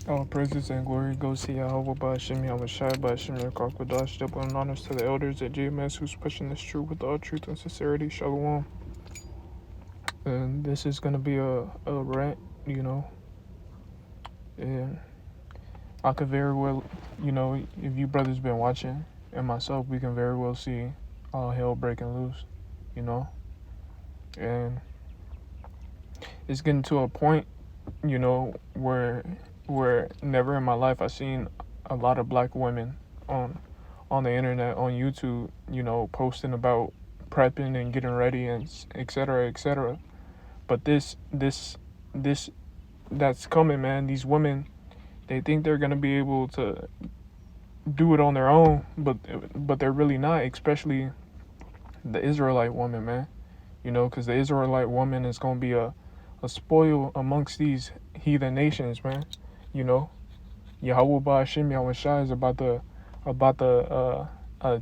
All praises and glory goes to Yahweh Ba'Shem Yahushai Ba'Shem Yakakwadash. Double and honors to the elders at GMS who's pushing this truth with all truth and sincerity. Shalom. And this is going to be a rant, and I could very well, if you brothers been watching, and myself, we can very well see all hell breaking loose, you know, and it's getting to a point, where never in my life I've seen a lot of black women on the internet, on YouTube, posting about prepping and getting ready and et cetera, et cetera. But this that's coming, man. These women, they think they're gonna be able to do it on their own, but they're really not. Especially the Israelite woman, man. Because the Israelite woman is gonna be a spoil amongst these heathen nations, man. Yahweh Ba'Shem Yahushai is about to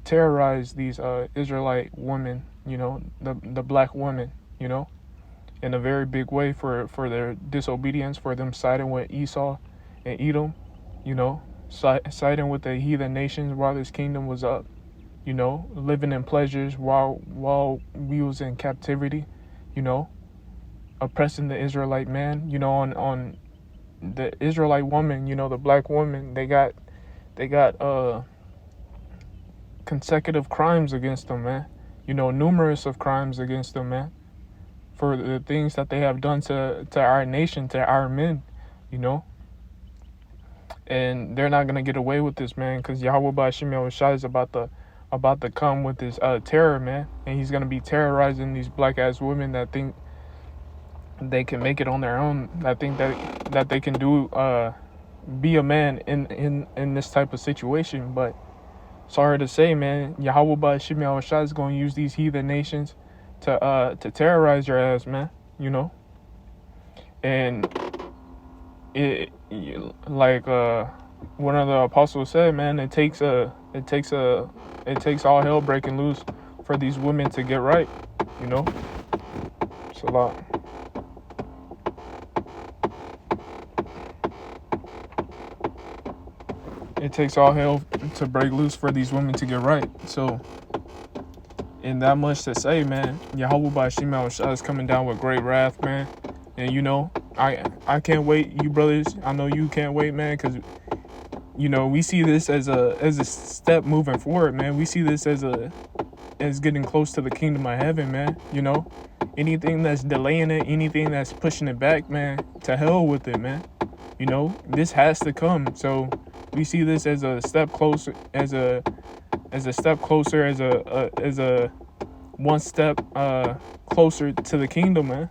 terrorize these Israelite women, the black women, in a very big way for their disobedience, for them siding with Esau and Edom, siding with the heathen nations while this kingdom was up, living in pleasures while we was in captivity, oppressing the Israelite man, on the Israelite woman, the black woman, they got consecutive crimes against them, man. Numerous of crimes against them, man, for the things that they have done to our nation, to our men, and they're not gonna get away with this, man, because Yahweh Ba'Shem Yahushai is about to come with this terror, man, and he's gonna be terrorizing these black ass women that think they can make it on their own. I think that they can do be a man in this type of situation. But sorry to say, man, Yahweh Ba'Shem Yahushai is going to use these heathen nations to terrorize your ass, man. And like one of the apostles said, man, it takes all hell breaking loose for these women to get right. It's a lot. It takes all hell to break loose for these women to get right. So, and that much to say, man, Yahweh Ba'Shem Yahushai is coming down with great wrath, man. And I can't wait. You brothers, I know you can't wait, man, because we see this as a step moving forward, man. We see this as getting close to the kingdom of heaven, man. Anything that's delaying it, anything that's pushing it back, man, to hell with it, man. This has to come. So we see this as a step closer, as a one step closer to the kingdom, man.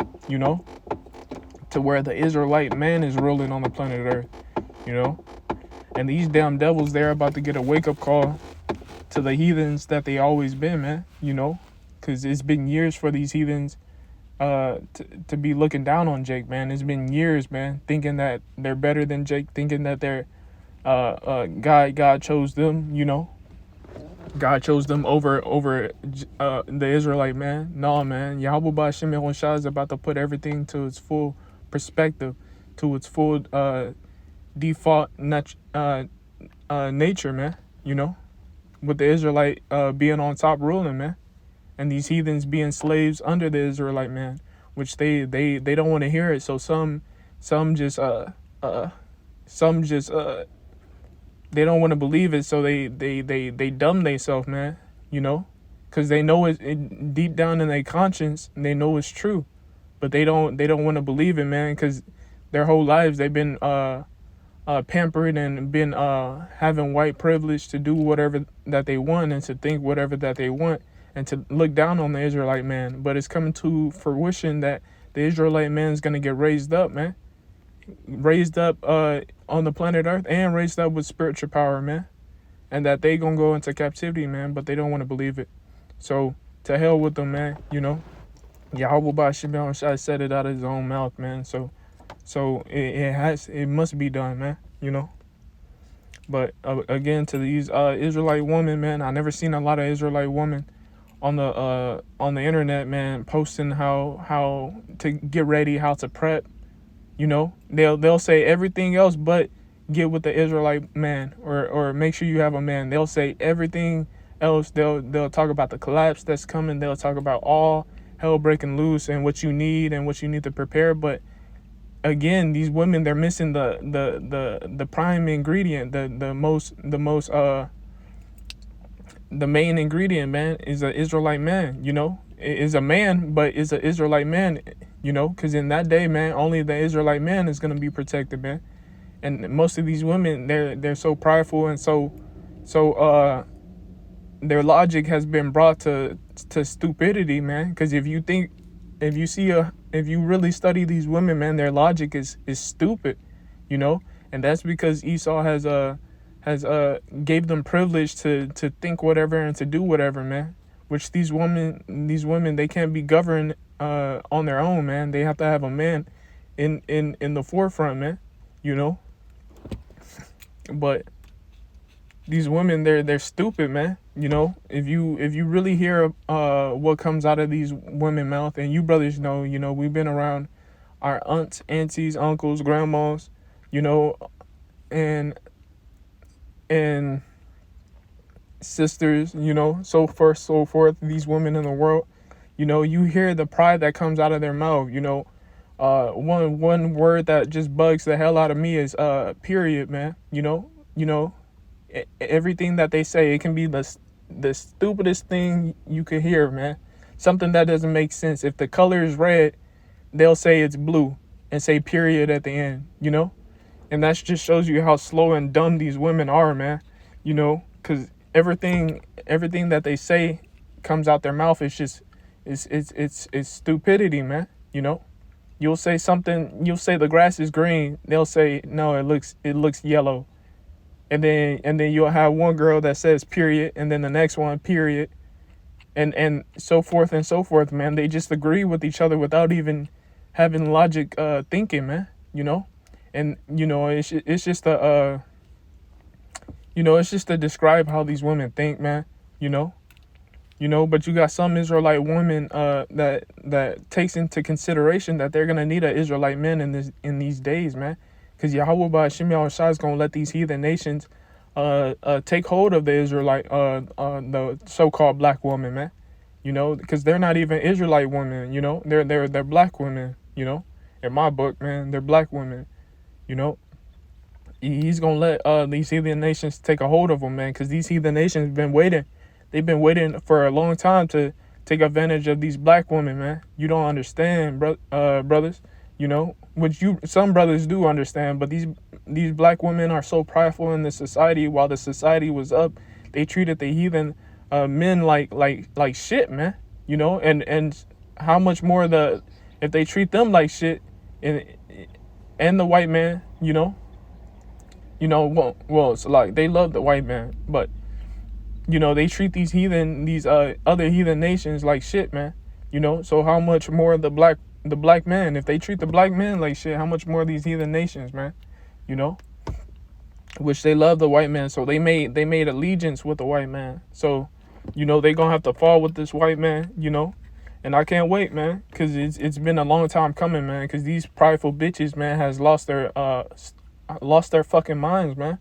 To where the Israelite man is ruling on the planet Earth, and these damn devils, they're about to get a wake up call to the heathens that they always been, man. Because it's been years for these heathens to be looking down on Jake, man. It's been years, man, thinking that they're better than Jake, thinking that they're God chose them, God chose them over the Israelite man. No, man. Yahweh Ba'Shem Yahushai is about to put everything to its full perspective, to its full default nature, man. With the Israelite being on top ruling, man, and these heathens being slaves under the Israelite man, which they don't want to hear it. So some just they don't want to believe it, so they dumb themselves, man, because they know it deep down in their conscience, and they know it's true, but they don't want to believe it, man, because their whole lives they've been pampered and been having white privilege to do whatever that they want and to think whatever that they want and to look down on the Israelite man. But it's coming to fruition that the Israelite man is gonna get raised up, man. Raised up on the planet Earth and raised up with spiritual power, man, and that they gonna go into captivity, man, but they don't want to believe it. So to hell with them, man. Yahweh Ba'Shem Yahushai said it out of his own mouth, man. So it must be done, man. But again, to these Israelite women, man, I never seen a lot of Israelite women on the internet, man, posting how to get ready, how to prep. They'll say everything else but get with the Israelite man, or make sure you have a man. They'll say everything else. They'll talk about the collapse that's coming. They'll talk about all hell breaking loose and what you need to prepare. But again, these women, they're missing the prime ingredient, the main ingredient, man, is an Israelite man, is a man, but is an Israelite man, because in that day, man, only the Israelite man is going to be protected, man. And most of these women, they're so prideful and so their logic has been brought to stupidity, man. Because if you really study these women, man, their logic is stupid, and that's because Esau has gave them privilege to think whatever and to do whatever, man. Which these women, they can't be governed on their own, man. They have to have a man in the forefront, man. But these women, they're stupid, man. If you really hear what comes out of these women mouth, and you brothers know, we've been around our aunts, aunties, uncles, grandmas, and sisters, so forth, these women in the world, you hear the pride that comes out of their mouth. One word that just bugs the hell out of me is period, man. Everything that they say, it can be the stupidest thing you could hear, man. Something that doesn't make sense. If the color is red, they'll say it's blue and say period at the end, and that just shows you how slow and dumb these women are, man. Because everything that they say comes out their mouth. It's just it's stupidity, man. You'll say something, you'll say the grass is green, they'll say no, it looks yellow. And then you'll have one girl that says period, and then the next one period, and so forth, man. They just agree with each other without even having logic thinking, man. And it's just to describe how these women think, man. But you got some Israelite women that takes into consideration that they're gonna need an Israelite man in these days, man. Because Yahweh Ba'ashim Yahushua is gonna let these heathen nations take hold of the Israelite the so-called black woman, man. Because they're not even Israelite women, they're black women, in my book, man. They're black women, He's gonna let these heathen nations take a hold of them, man, because these heathen nations have been waiting. They've been waiting for a long time to take advantage of these black women, man. You don't understand, brothers. Which some brothers do understand, but these black women are so prideful in the society. While the society was up, they treated the heathen men like shit, man. And how much more if they treat them like shit, and the white man, well, it's like they love the white man, but they treat these other heathen nations like shit, man. So how much more the black man, if they treat the black man like shit, how much more these heathen nations, man, which they love the white man. So they made allegiance with the white man. So, they gonna have to fall with this white man, and I can't wait, man, because it's been a long time coming, man, because these prideful bitches, man, has lost their fucking minds, man.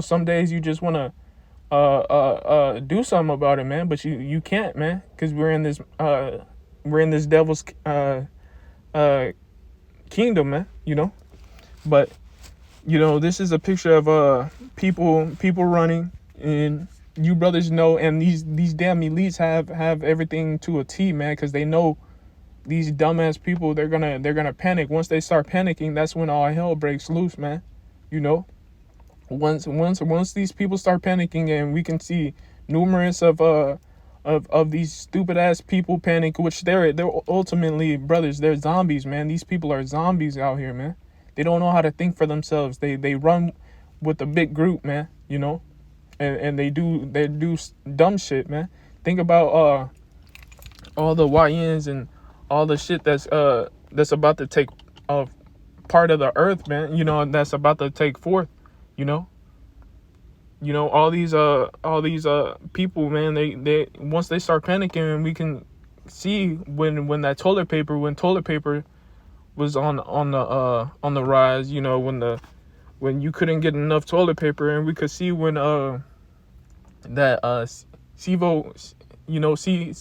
Some days you just want to do something about it, man, but you can't, man, because we're in this devil's kingdom, man. But this is a picture of people running, and you brothers know, and these damn elites have everything to a T, man, because they know these dumbass people, they're gonna panic. Once they start panicking, that's when all hell breaks loose, man. Once these people start panicking, and we can see numerous of these stupid ass people panic, which they're ultimately, brothers, they're zombies, man. These people are zombies out here, man. They don't know how to think for themselves. They run with a big group, man, and they do dumb shit, man. Think about all the YNs and all the shit that's about to take part of the earth, man, that's about to take forth, all these people, man, they once they start panicking, and we can see when toilet paper was on the rise, when the when you couldn't get enough toilet paper, and we could see when that Sivo, you know, see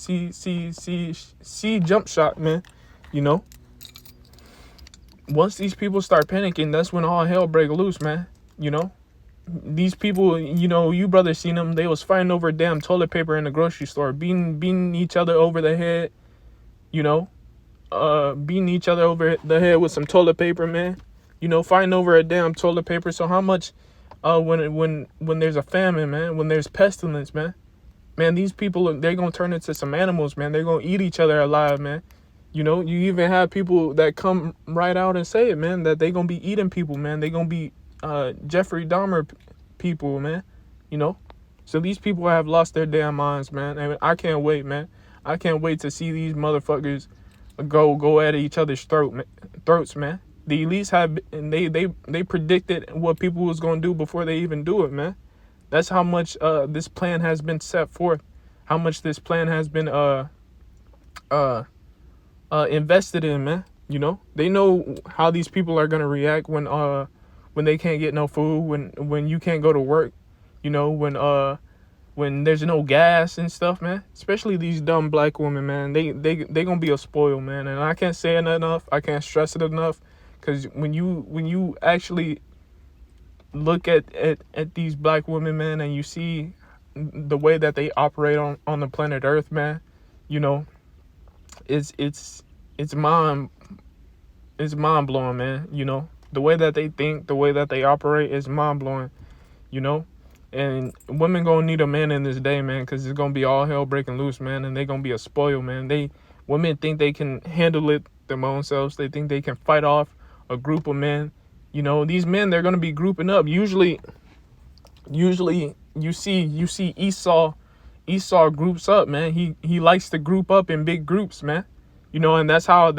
jump shot, man. You know, once these people start panicking, that's when all hell break loose, man. You know, these people, you know, you brothers seen them. They was fighting over damn toilet paper in the grocery store, beating each other over the head. You know, beating each other over the head with some toilet paper, man. You know, fighting over a damn toilet paper. So how much, when there's a famine, man, when there's pestilence, man, these people, they're gonna turn into some animals, man. They're gonna eat each other alive, man. You know, you even have people that come right out and say it, man, that they gonna be eating people, man. They gonna be Jeffrey Dahmer people, man. You know, so these people have lost their damn minds, man. And I can't wait, man. I can't wait to see these motherfuckers go at each other's throats, man. The elites have, and they predicted what people was gonna do before they even do it, man. That's how much this plan has been set forth. How much this plan has been invested in, man. You know, they know how these people are gonna react when they can't get no food, when you can't go to work, you know, when there's no gas and stuff, man. Especially these dumb black women, man. They gonna be a spoil, man. And I can't say it enough. I can't stress it enough. Cause when you actually look at these black women, man, and you see the way that they operate on the planet Earth, man, you know, it's mind blowing, man. You know, the way that they think, the way that they operate is mind blowing, you know. And women gonna need a man in this day, man, because it's gonna be all hell breaking loose, man, and they gonna be a spoil, man. Women think they can handle it their own selves. They think they can fight off a group of men. You know, these men, they're gonna be grouping up. Usually you see Esau groups up, man. He likes to group up in big groups, man. You know, and that's how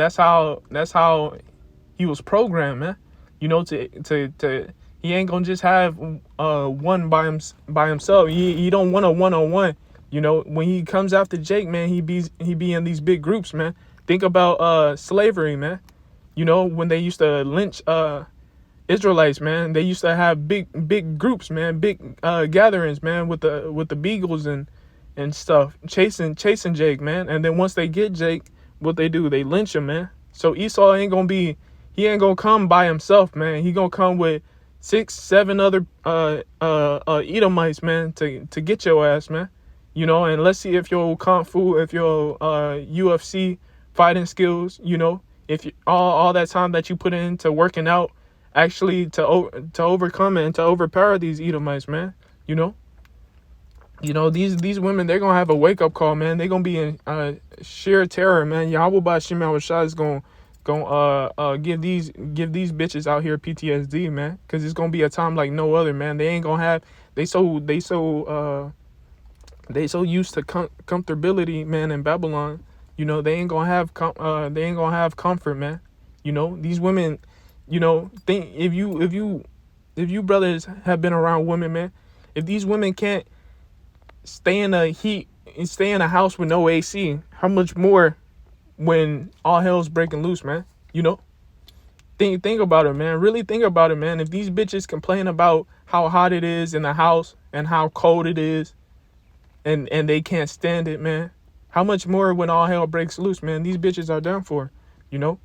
he was programmed, man. You know, to he ain't gonna just have one by himself. He don't want a one-on-one. You know, when he comes after Jake, man, he be in these big groups, man. Think about slavery, man. You know, when they used to lynch Israelites, man, they used to have big groups, man, big gatherings, man, with the beagles and stuff, chasing Jake, man. And then once they get Jake, what they do, they lynch him, man. So Esau ain't gonna come by himself, man. He gonna come with 6-7 other Edomites, man, to get your ass, man. You know, and let's see if your kung fu, if your UFC fighting skills, you know, if you, all that time that you put into working out, actually to overcome and to overpower these Edomites, man. You know, these women, they're gonna have a wake up call, man. They're gonna be in sheer terror, man. Yahweh Bashim Yahushua is gonna give these bitches out here PTSD, man, because it's gonna be a time like no other, man. They ain't gonna have, they so used to comfortability, man, in Babylon. You know, they ain't gonna have comfort, man. You know, these women, you know, think if you brothers have been around women, man, if these women can't stay in the heat and stay in a house with no AC, how much more when all hell's breaking loose, man? You know, think about it, man. Really think about it, man. If these bitches complain about how hot it is in the house and how cold it is, and they can't stand it, man, how much more when all hell breaks loose, man? These bitches are down for, you know.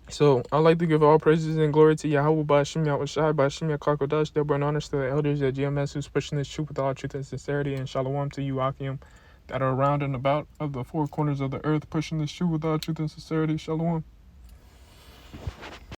So I'd like to give all praises and glory to Yahweh Bashim Yahushai, Bashim Yakodash, Deborah, and honors to the elders at GMS who's pushing this truth with all truth and sincerity, and shalom to you, Akim, that are around and about of the four corners of the earth, pushing this truth with all truth and sincerity. Shalom.